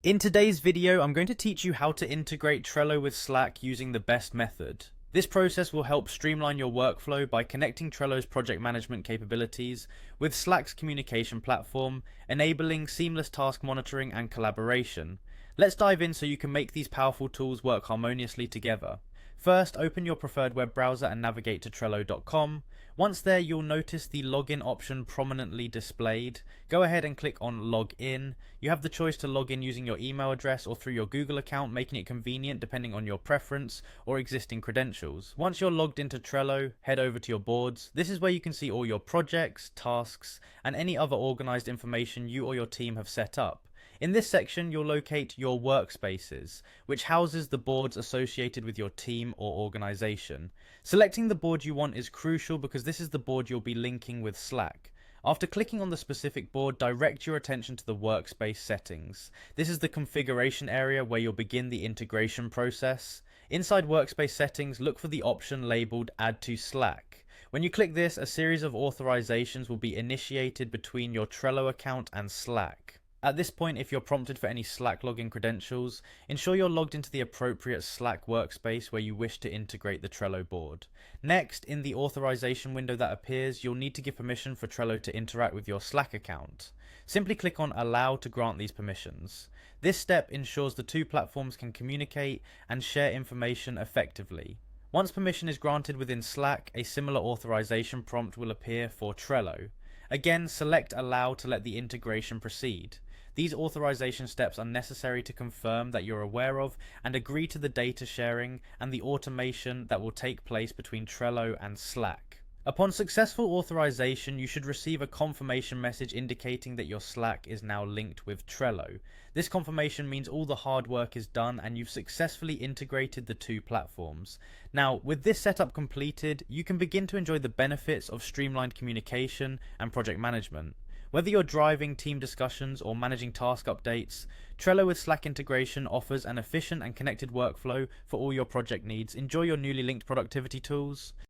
In today's video, I'm going to teach you how to integrate Trello with Slack using the best method. This process will help streamline your workflow by connecting Trello's project management capabilities with Slack's communication platform, enabling seamless task monitoring and collaboration. Let's dive in so you can make these powerful tools work harmoniously together. First, open your preferred web browser and navigate to Trello.com. Once there, you'll notice the login option prominently displayed. Go ahead and click on Log In. You have the choice to log in using your email address or through your Google account, making it convenient depending on your preference or existing credentials. Once you're logged into Trello, head over to your boards. This is where you can see all your projects, tasks, and any other organized information you or your team have set up. In this section, you'll locate your workspaces, which houses the boards associated with your team or organization. Selecting the board you want is crucial because this is the board you'll be linking with Slack. After clicking on the specific board, direct your attention to the workspace settings. This is the configuration area where you'll begin the integration process. Inside workspace settings, look for the option labeled Add to Slack. When you click this, a series of authorizations will be initiated between your Trello account and Slack. At this point, if you're prompted for any Slack login credentials, ensure you're logged into the appropriate Slack workspace where you wish to integrate the Trello board. Next, in the authorization window that appears, you'll need to give permission for Trello to interact with your Slack account. Simply click on Allow to grant these permissions. This step ensures the two platforms can communicate and share information effectively. Once permission is granted within Slack, a similar authorization prompt will appear for Trello. Again, select Allow to let the integration proceed. These authorization steps are necessary to confirm that you're aware of and agree to the data sharing and the automation that will take place between Trello and Slack. Upon successful authorization, you should receive a confirmation message indicating that your Slack is now linked with Trello. This confirmation means all the hard work is done and you've successfully integrated the two platforms. Now, with this setup completed, you can begin to enjoy the benefits of streamlined communication and project management. Whether you're driving team discussions or managing task updates, Trello with Slack integration offers an efficient and connected workflow for all your project needs. Enjoy your newly linked productivity tools.